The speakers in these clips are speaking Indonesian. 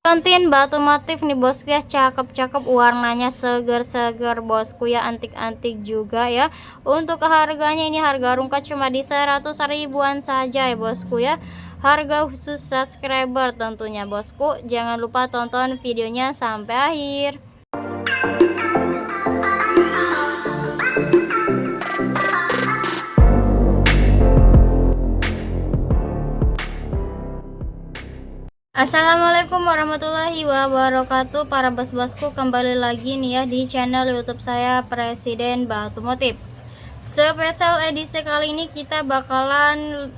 Kontin batu motif nih bosku ya, cakep-cakep, warnanya seger-seger bosku ya, antik-antik juga ya. Untuk harganya ini harga rungkat cuma di 100 ribuan saja ya bosku ya. Harga khusus subscriber tentunya bosku. Jangan lupa tonton videonya sampai akhir. Assalamualaikum warahmatullahi wabarakatuh, para bos-bosku, kembali lagi nih ya di channel YouTube saya Presiden Batu Motif. Spesial edisi kali ini kita bakalan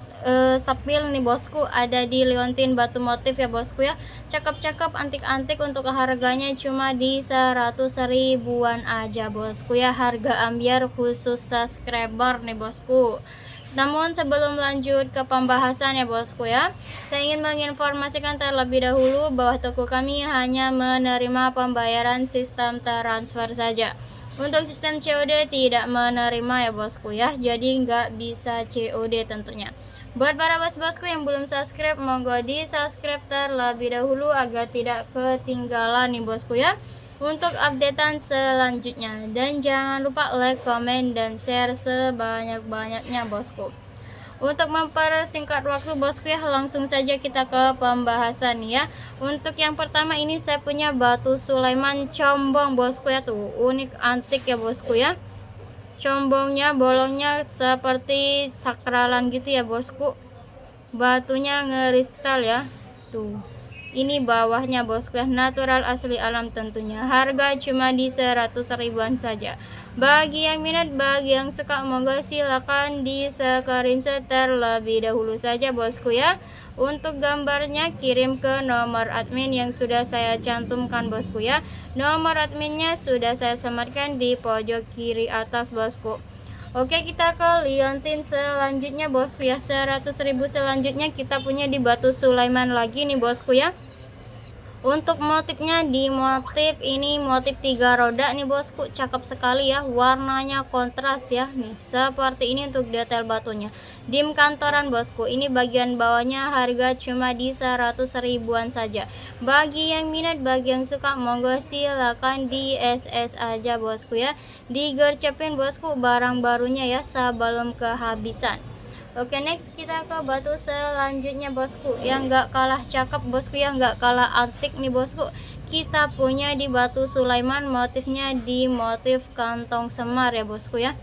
sepil nih bosku, ada di Liontin Batu Motif ya bosku ya. Cakep-cakep, antik-antik, untuk harganya cuma di 100 ribuan aja bosku ya. Harga ambiar khusus subscriber nih bosku. Namun sebelum lanjut ke pembahasan ya bosku ya, saya ingin menginformasikan terlebih dahulu bahwa toko kami hanya menerima pembayaran sistem transfer saja. Untuk sistem COD tidak menerima ya bosku ya, jadi nggak bisa COD tentunya. Buat para bos-bosku yang belum subscribe, monggo di subscribe terlebih dahulu agar tidak ketinggalan nih bosku ya untuk updatean selanjutnya. Dan jangan lupa like, komen, dan share sebanyak-banyaknya bosku. Untuk mempersingkat waktu bosku ya, langsung saja kita ke pembahasan ya. Untuk yang pertama ini saya punya batu Sulaiman combong bosku ya, tuh unik antik ya bosku ya. Combongnya, bolongnya seperti sakralan gitu ya bosku. Batunya ngeristal ya, tuh. Ini bawahnya bosku ya, natural asli alam tentunya. Harga cuma di 100 ribuan saja. Bagi yang minat, bagi yang suka, monggo silakan di screenshot terlebih dahulu saja bosku ya. Untuk gambarnya kirim ke nomor admin yang sudah saya cantumkan bosku ya. Nomor adminnya sudah saya sematkan di pojok kiri atas bosku. Oke, kita ke liontin selanjutnya bosku ya. 100 ribu selanjutnya kita punya di batu Sulaiman lagi nih bosku ya. Untuk motifnya di motif ini motif 3 roda nih bosku, cakep sekali ya, warnanya kontras ya nih, seperti ini untuk detail batunya. Dim kantoran bosku, ini bagian bawahnya harga cuma di 100 ribuan saja. Bagi yang minat, bagi yang suka, monggo silakan di SS aja bosku ya. Digercepin bosku barang barunya ya sebelum kehabisan. Oke, next kita ke batu selanjutnya bosku, yang gak kalah cakep bosku ya, gak kalah antik nih bosku. Kita punya di batu Sulaiman, motifnya di motif kantong semar ya bosku ya.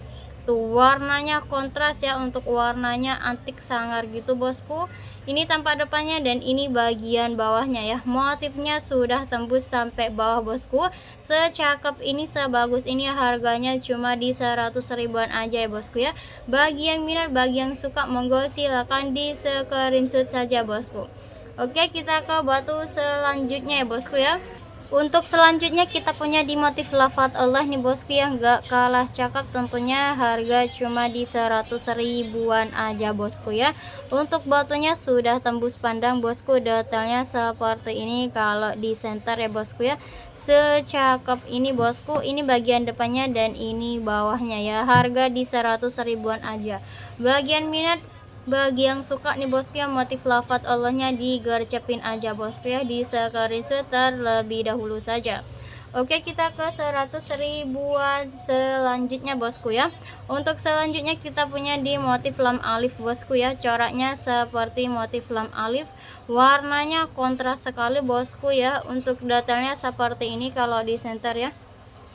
Tuh warnanya kontras ya, untuk warnanya antik sangar gitu bosku. Ini tampak depannya dan ini bagian bawahnya ya. Motifnya sudah tembus sampai bawah bosku. Secakep ini, sebagus ini, harganya cuma di 100 ribuan aja ya bosku ya. Bagi yang minat, bagi yang suka, monggo silakan di screenshot saja bosku. Oke, kita ke batu selanjutnya ya bosku ya. Untuk selanjutnya kita punya di motif lafaz Allah nih bosku yang gak kalah cakep tentunya, harga cuma di 100 ribuan aja bosku ya. Untuk batunya sudah tembus pandang bosku, detailnya seperti ini kalau di center ya bosku ya. Secakep ini bosku, ini bagian depannya dan ini bawahnya ya. Harga di 100 ribuan aja. Bagian minat, bagi yang suka nih bosku ya, motif lafaz Allahnya digercepin aja bosku ya, di screenshot terlebih dahulu saja. Oke, kita ke 100 ribuan selanjutnya bosku ya. Untuk selanjutnya kita punya di motif lam alif bosku ya, coraknya seperti motif lam alif, warnanya kontras sekali bosku ya. Untuk detailnya seperti ini kalau di center ya,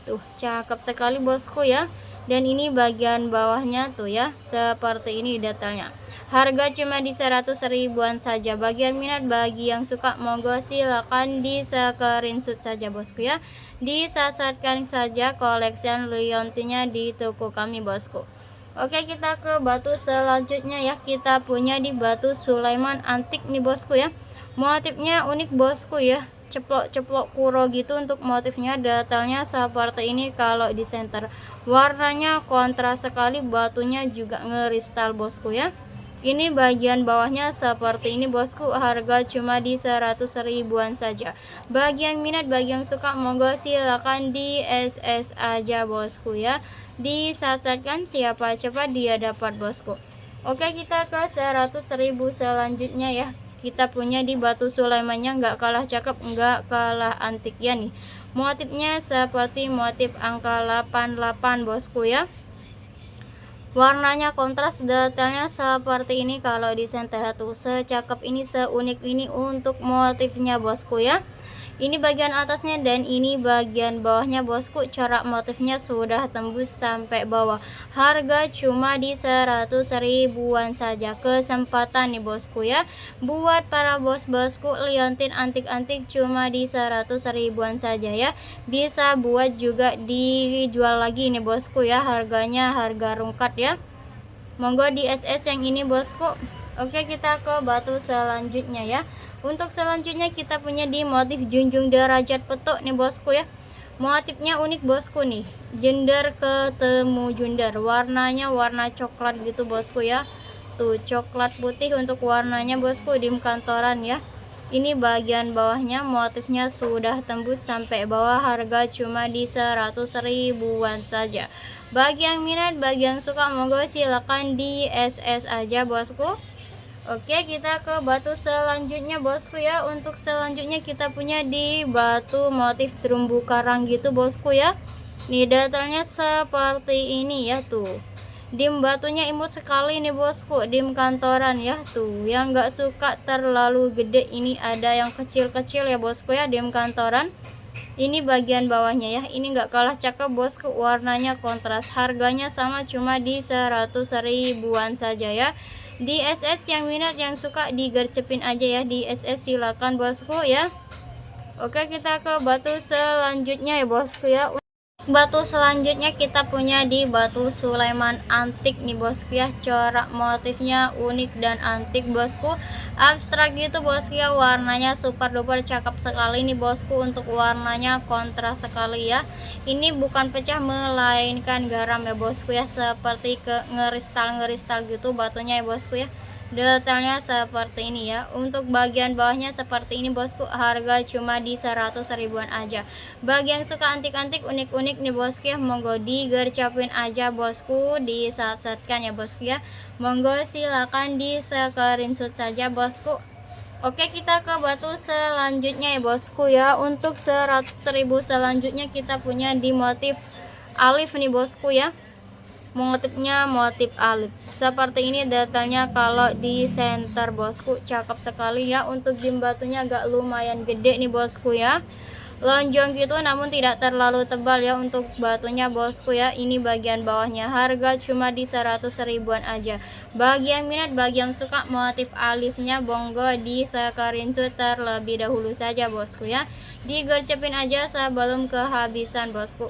tuh cakep sekali bosku ya. Dan ini bagian bawahnya tuh ya, seperti ini detailnya. Harga cuma di 100 ribuan saja. Bagi yang minat, bagi yang suka, monggo silakan di screenshot saja bosku ya. Disasarkan saja koleksian liontinnya di toko kami bosku. Oke, kita ke batu selanjutnya ya. Kita punya di batu Sulaiman antik nih bosku ya. Motifnya unik bosku ya, ceplok-ceplok kuro gitu untuk motifnya. Detailnya seperti ini kalau di center. Warnanya kontras sekali, batunya juga ngeristal bosku ya. Ini bagian bawahnya seperti ini bosku, harga cuma di 100 ribuan saja. Bagi yang minat, bagi yang suka, monggo silakan di SS aja bosku ya. Disasarkan, siapa cepat dia dapat bosku. Oke, kita ke 100 ribu selanjutnya ya. kita punya di batu Sulaimannya nggak kalah cakep, nggak kalah antik ya nih. Motifnya seperti motif angka 88 bosku ya. Warnanya kontras, detailnya seperti ini kalau di center tuh. Secakep ini, seunik ini untuk motifnya bosku ya. Ini bagian atasnya dan ini bagian bawahnya bosku. Corak motifnya sudah tembus sampai bawah. Harga cuma di 100 ribuan saja. Kesempatan nih bosku ya. Buat para bos-bosku liontin antik-antik cuma di 100 ribuan saja ya. Bisa buat juga dijual lagi nih bosku ya. Harganya harga rungkat ya. Monggo di SS yang ini bosku. Oke, kita ke batu selanjutnya ya. Untuk selanjutnya kita punya di motif junjung derajat petuk nih bosku ya. Motifnya unik bosku nih. Jender ketemu jundar. Warnanya warna coklat gitu bosku ya. Tuh coklat putih untuk warnanya bosku, dim kantoran ya. Ini bagian bawahnya motifnya sudah tembus sampai bawah. Harga cuma di 100 ribuan saja. Bagi yang minat, bagi yang suka, monggo silakan di SS aja bosku. Oke, kita ke batu selanjutnya bosku ya. Untuk selanjutnya kita punya di batu motif terumbu karang gitu bosku ya. Nih detailnya seperti ini ya tuh. Dim batunya imut sekali nih bosku, dim kantoran ya tuh. Yang nggak suka terlalu gede, ini ada yang kecil-kecil ya bosku ya, dim kantoran. Ini bagian bawahnya ya. Ini nggak kalah cakep bosku, warnanya kontras. Harganya sama cuma di 100 ribuan saja ya. Di SS yang minat, yang suka digercepin aja ya. Di SS silakan bosku ya. Oke, kita ke batu selanjutnya ya bosku ya. Batu selanjutnya kita punya di batu Sulaiman antik nih bosku ya. Corak motifnya unik dan antik bosku, abstrak gitu bosku ya. Warnanya super duper cakep sekali nih bosku. Untuk warnanya kontras sekali ya. Ini bukan pecah melainkan garam ya bosku ya. Seperti ke ngeristal gitu batunya ya bosku ya. Detailnya seperti ini ya. Untuk bagian bawahnya seperti ini bosku. Harga cuma di 100 ribuan aja. Bagi yang suka antik-antik unik-unik nih bosku ya, monggo digercapin aja bosku, disat-satkan ya bosku ya. Monggo silakan di screenshot saja bosku. Oke, kita ke batu selanjutnya ya bosku ya. Untuk 100 ribu selanjutnya kita punya di motif alif nih bosku ya. Motifnya motif alif seperti ini detailnya kalau di center bosku. Cakep sekali ya. Untuk dim batunya agak lumayan gede nih bosku ya, lonjong gitu namun tidak terlalu tebal ya untuk batunya bosku ya. Ini bagian bawahnya. Harga cuma di 100 ribuan aja. Bagi yang minat, bagi yang suka motif alifnya, monggo di screenshot terlebih dahulu saja bosku ya. Digercepin aja sebelum kehabisan bosku.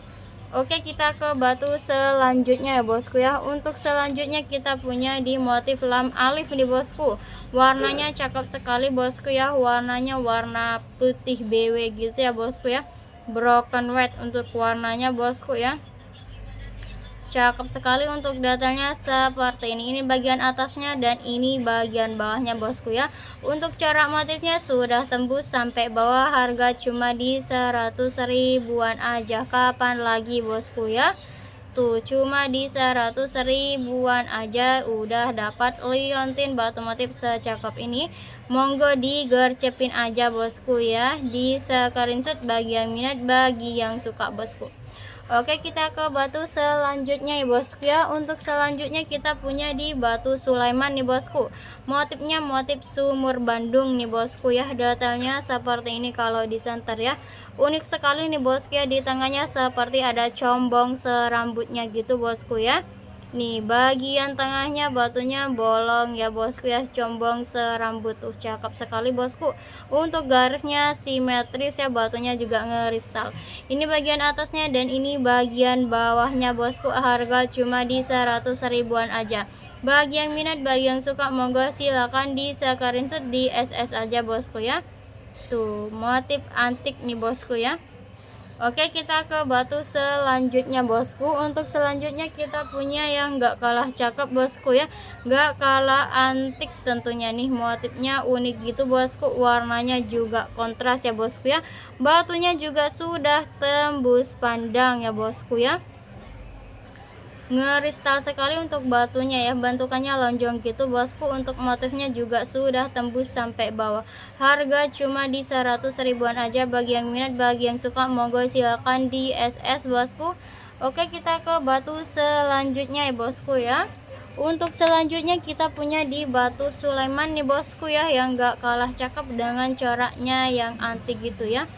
Oke, kita ke batu selanjutnya ya bosku ya. Untuk selanjutnya kita punya di motif lam alif nih bosku. Warnanya cakep sekali bosku ya. Warnanya warna putih BW gitu ya bosku ya. Broken white untuk warnanya bosku ya. Cakep sekali. Untuk detailnya seperti ini. Ini bagian atasnya dan ini bagian bawahnya bosku ya. Untuk corak motifnya sudah tembus sampai bawah. Harga cuma di 100 ribuan aja. Kapan lagi bosku ya. Tuh cuma di 100 ribuan aja udah dapat liontin batu motif secakep ini. Monggo digercepin aja bosku ya. Di screenshot bagi yang minat, bagi yang suka bosku. Oke, kita ke batu selanjutnya ya bosku ya. Untuk selanjutnya kita punya di batu Sulaiman nih bosku. Motifnya motif sumur Bandung nih bosku ya. Detailnya seperti ini kalau di center ya. Unik sekali nih bosku ya. Di tengahnya seperti ada combong serambutnya gitu bosku ya. Nih bagian tengahnya batunya bolong ya bosku ya, combong serambut tuh. Cakep sekali bosku. Untuk garisnya simetris ya, batunya juga ngeristal. Ini bagian atasnya dan ini bagian bawahnya bosku. Harga cuma di 100 ribuan aja. Bagi yang minat, bagi yang suka, monggo silakan di screenshot di SS aja bosku ya. Tuh motif antik nih bosku ya. Oke, kita ke batu selanjutnya bosku. Untuk selanjutnya kita punya yang gak kalah cakep bosku ya, gak kalah antik tentunya nih. Motifnya unik gitu bosku, warnanya juga kontras ya bosku ya. Batunya juga sudah tembus pandang ya bosku ya. ngeristal sekali untuk batunya ya, bentukannya lonjong gitu bosku. Untuk motifnya juga sudah tembus sampai bawah. Harga cuma di 100 ribuan aja. Bagi yang minat, bagi yang suka, monggo silakan di SS bosku. Oke, kita ke batu selanjutnya ya bosku ya. Untuk selanjutnya kita punya di batu Sulaiman nih bosku ya, yang gak kalah cakep dengan coraknya yang antik gitu ya.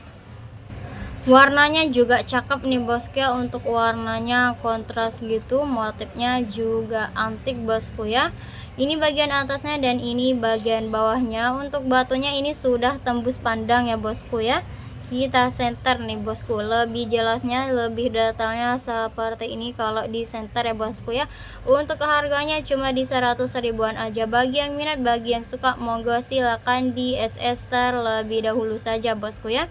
Warnanya juga cakep nih bosku ya, untuk warnanya kontras gitu, motifnya juga antik bosku ya. Ini bagian atasnya dan ini bagian bawahnya. Untuk batunya ini sudah tembus pandang ya bosku ya. Kita center nih bosku, lebih jelasnya, lebih detailnya seperti ini kalau di center ya bosku ya. Untuk harganya cuma di 100 ribuan aja. Bagi yang minat, bagi yang suka, monggo silakan di SS terlebih dahulu saja bosku ya.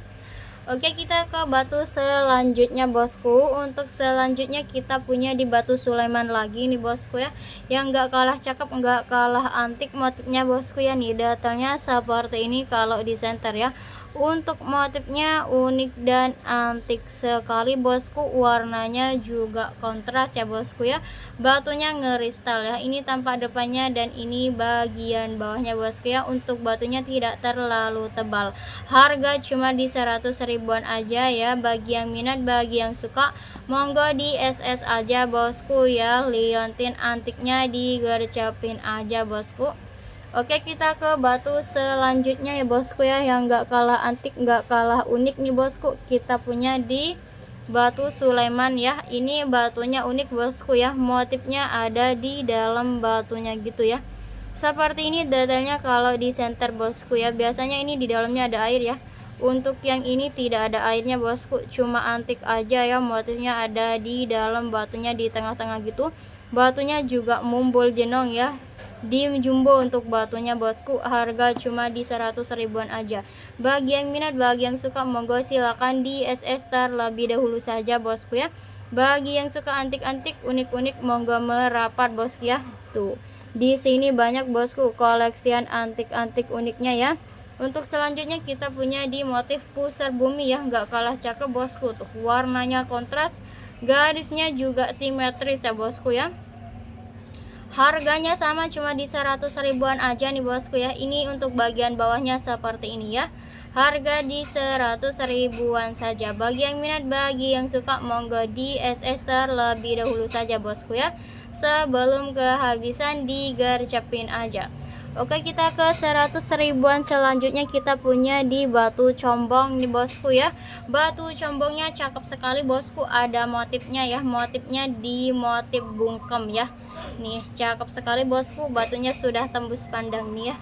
Oke, kita ke batu selanjutnya bosku. Untuk selanjutnya kita punya di batu Sulaiman lagi nih bosku ya, yang gak kalah cakep, gak kalah antik motifnya bosku ya. Nih detailnya seperti ini kalau di center ya. Untuk motifnya unik dan antik sekali bosku, warnanya juga kontras ya bosku ya. Batunya ngeristal ya, ini tampak depannya dan ini bagian bawahnya bosku ya. Untuk batunya tidak terlalu tebal. Harga cuma di 100 ribuan aja ya. Bagi yang minat, bagi yang suka, monggo di SS aja bosku ya. Liontin antiknya digercapin aja bosku. Oke, kita ke batu selanjutnya ya bosku ya, yang gak kalah antik, gak kalah unik nih bosku. Kita punya di batu Sulaiman ya. Ini batunya unik bosku ya, motifnya ada di dalam batunya gitu ya. Seperti ini detailnya kalau di center bosku ya. Biasanya ini di dalamnya ada air ya. Untuk yang ini tidak ada airnya bosku, cuma antik aja ya. Motifnya ada di dalam batunya, di tengah-tengah gitu. Batunya juga mumbul jenong ya, di jumbo untuk batunya bosku. Harga cuma di 100 ribuan aja. Bagi yang minat, bagi yang suka, monggo silakan di SS terlebih dahulu saja bosku ya. Bagi yang suka antik-antik, unik-unik, monggo merapat bosku ya. Tuh, di sini banyak bosku koleksian antik-antik uniknya ya. Untuk selanjutnya kita punya di motif pusar bumi ya, nggak kalah cakep bosku. Tuh, warnanya kontras, garisnya juga simetris ya bosku ya. Harganya sama, cuma di 100 ribuan aja nih bosku ya. Ini untuk bagian bawahnya seperti ini ya. Harga di 100 ribuan saja. Bagi yang minat, bagi yang suka, monggo di SS terlebih dahulu saja bosku ya. Sebelum kehabisan digercepin aja. Oke, kita ke 100 ribuan selanjutnya. Kita punya di batu combong nih bosku ya. Batu combongnya cakep sekali bosku. Ada motifnya ya, motifnya di motif bungkem ya. Nih cakep sekali bosku, batunya sudah tembus pandang nih ya.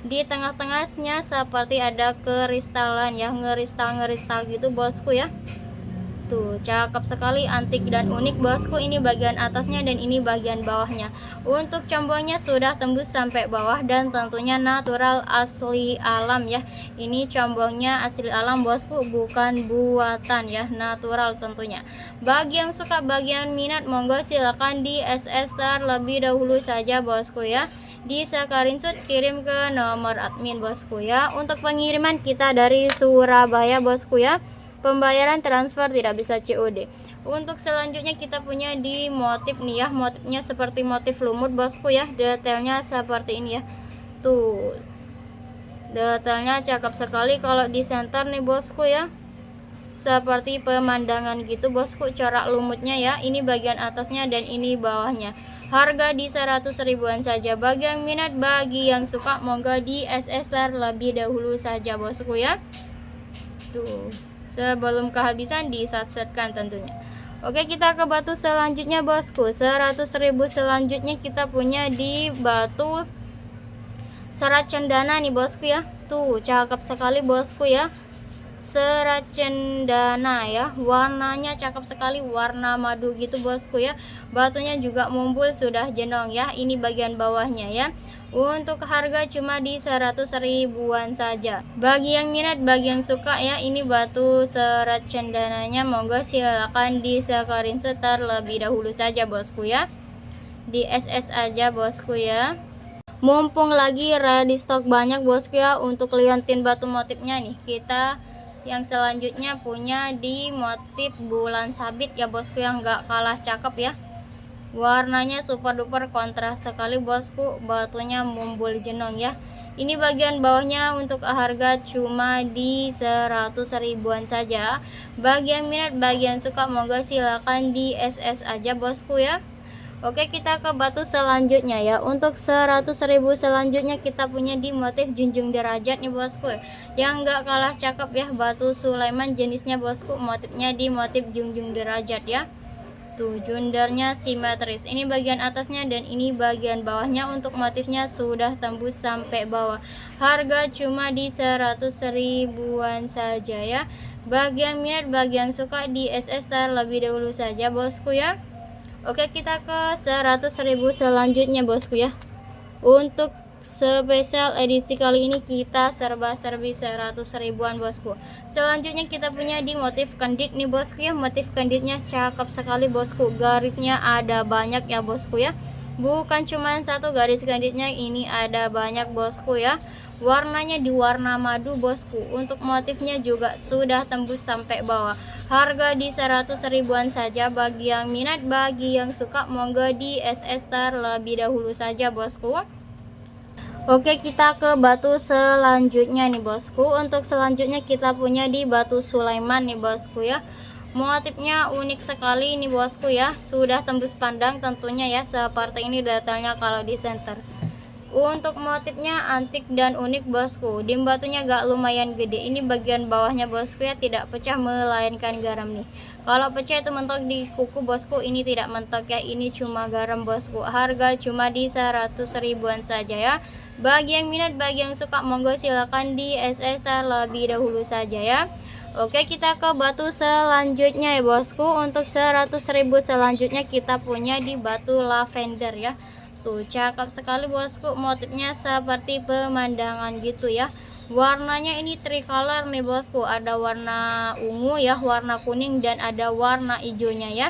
Di tengah-tengahnya seperti ada keristalan ya, ngeristal gitu bosku ya. Tuh, cakep sekali, antik dan unik bosku. Ini bagian atasnya dan ini bagian bawahnya. Untuk combongnya sudah tembus sampai bawah dan tentunya natural asli alam ya. Ini combongnya asli alam bosku, bukan buatan ya, natural tentunya. Bagi yang suka, bagi yang minat, monggo silakan di SS terlebih dahulu saja bosku ya. Di screenshot kirim ke nomor admin bosku ya. Untuk pengiriman kita dari Surabaya bosku ya. Pembayaran transfer, tidak bisa COD. Untuk selanjutnya kita punya di motif nih ya, motifnya seperti motif lumut bosku ya. Detailnya seperti ini ya. Tuh, detailnya cakep sekali kalau di center nih bosku ya. Seperti pemandangan gitu bosku, corak lumutnya ya. Ini bagian atasnya dan ini bawahnya. Harga di 100 ribuan saja. Bagi yang minat, bagi yang suka, monggo di SS terlebih dahulu saja bosku ya. Tuh, sebelum kehabisan disat-satkan tentunya. Oke, kita ke batu selanjutnya bosku. 100 ribu selanjutnya kita punya di batu serat cendana nih bosku ya. Tuh, cakep sekali bosku ya. Serat cendana ya, warnanya cakep sekali, warna madu gitu bosku ya. Batunya juga mumbul, sudah jenong ya. Ini bagian bawahnya ya. Untuk harga cuma di 100 ribuan saja. Bagi yang minat, bagi yang suka ya, ini batu serat cendananya, monggo silakan di screenshot terlebih dahulu saja bosku ya. Di SS aja bosku ya. Mumpung lagi ready stok banyak bosku ya. Untuk liontin batu motifnya nih, kita yang selanjutnya punya di motif bulan sabit ya bosku, yang gak kalah cakep ya. Warnanya super duper kontras sekali bosku, batunya mumbul jenong ya. Ini bagian bawahnya untuk harga cuma di 100 ribuan saja. Bagi yang minat, bagi yang suka, moga silakan di SS aja bosku ya. Oke, kita ke batu selanjutnya ya. Untuk 100 ribu selanjutnya kita punya di motif junjung derajat nih bosku, yang gak kalah cakep ya. Batu Sulaiman jenisnya bosku, motifnya di motif junjung derajat ya. Tuh, jundarnya simetris. Ini bagian atasnya dan ini bagian bawahnya. Untuk motifnya sudah tembus sampai bawah. Harga cuma di 100 ribuan saja ya. Bagi yang minat, bagi yang suka, di SS terlebih dahulu saja bosku ya. Oke, kita ke 100 ribu selanjutnya bosku ya. Untuk spesial edisi kali ini kita serba-serbi 100 ribuan bosku. Selanjutnya kita punya di motif kendit nih bosku ya. Motif kenditnya cakep sekali bosku. Garisnya ada banyak ya bosku ya. Bukan cuma satu garis kenditnya, ini ada banyak bosku ya. Warnanya di warna madu bosku. Untuk motifnya juga sudah tembus sampai bawah. Harga di 100 ribuan saja. Bagi yang minat, bagi yang suka, monggo di SS terlebih dahulu saja bosku. Oke, kita ke batu selanjutnya nih bosku. Untuk selanjutnya kita punya di batu Sulaiman nih bosku ya. Motifnya unik sekali nih bosku ya. Sudah tembus pandang tentunya ya, seperti ini detailnya kalau di center. Untuk motifnya antik dan unik bosku. Dim batunya gak lumayan gede. Ini bagian bawahnya bosku ya, tidak pecah melainkan garam nih. Kalau pecah itu mentok di kuku bosku, ini tidak mentok ya, ini cuma garam bosku. Harga cuma di 100 ribuan saja ya. Bagi yang minat, bagi yang suka, monggo silakan di SS terlebih dahulu saja ya. Oke, kita ke batu selanjutnya ya bosku. Untuk 100 ribu selanjutnya kita punya di batu lavender ya. Tuh, cakep sekali bosku, motifnya seperti pemandangan gitu ya. Warnanya ini tricolor nih bosku, ada warna ungu ya, warna kuning, dan ada warna hijaunya ya.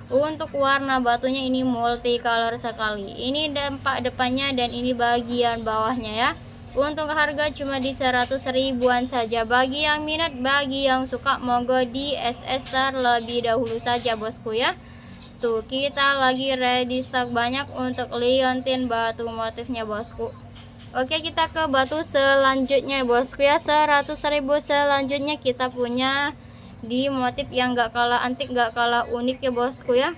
Untuk warna batunya ini multicolor sekali. Ini dampak depannya dan ini bagian bawahnya ya. Untuk harga cuma di 100 ribuan saja. Bagi yang minat, bagi yang suka, monggo di SS terlebih dahulu saja bosku ya. Tuh, kita lagi ready stock banyak untuk liontin batu motifnya bosku. Oke, kita ke batu selanjutnya bosku ya. 100 ribu selanjutnya kita punya di motif yang gak kalah antik, gak kalah unik ya bosku ya.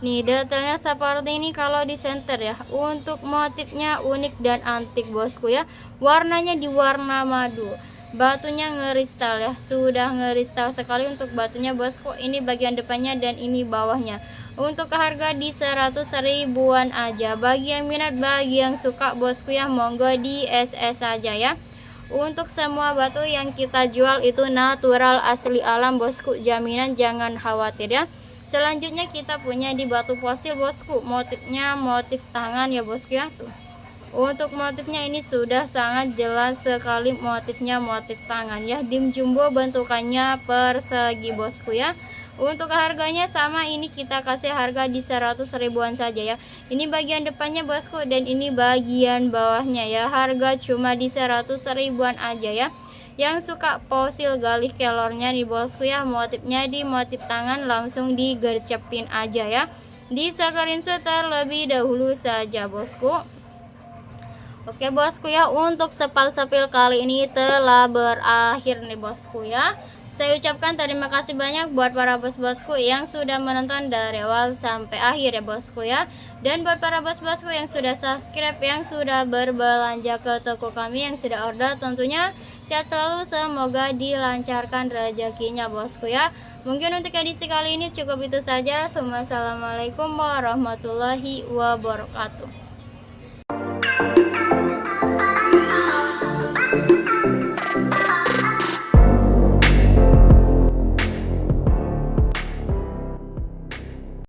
Nih, detailnya seperti ini kalau di center ya. Untuk motifnya unik dan antik bosku ya. Warnanya di warna madu. Batunya ngeristal ya, sudah ngeristal sekali untuk batunya bosku. Ini bagian depannya dan ini bawahnya. Untuk harga di 100 ribuan aja. Bagi yang minat, bagi yang suka bosku ya, monggo di SS saja ya. Untuk semua batu yang kita jual itu natural asli alam bosku, jaminan jangan khawatir ya. Selanjutnya kita punya di batu fosil bosku. Motifnya motif tangan ya bosku ya. Tuh, untuk motifnya ini sudah sangat jelas sekali, motifnya motif tangan ya. Dim jumbo bentukannya persegi bosku ya. Untuk harganya sama, ini kita kasih harga di 100 ribuan saja ya. Ini bagian depannya bosku dan ini bagian bawahnya ya. Harga cuma di 100 ribuan aja ya. Yang suka fosil galih kelornya nih bosku ya, motifnya di motif tangan, langsung digercepin aja ya. Di screenshot terlebih dahulu saja bosku. Oke bosku ya, untuk sepal-sepil kali ini telah berakhir nih bosku ya. Saya ucapkan terima kasih banyak buat para bos-bosku yang sudah menonton dari awal sampai akhir ya bosku ya. Dan buat para bos-bosku yang sudah subscribe, yang sudah berbelanja ke toko kami, yang sudah order, tentunya sehat selalu, semoga dilancarkan rezekinya bosku ya. Mungkin untuk edisi kali ini cukup itu saja. Wassalamualaikum warahmatullahi wabarakatuh.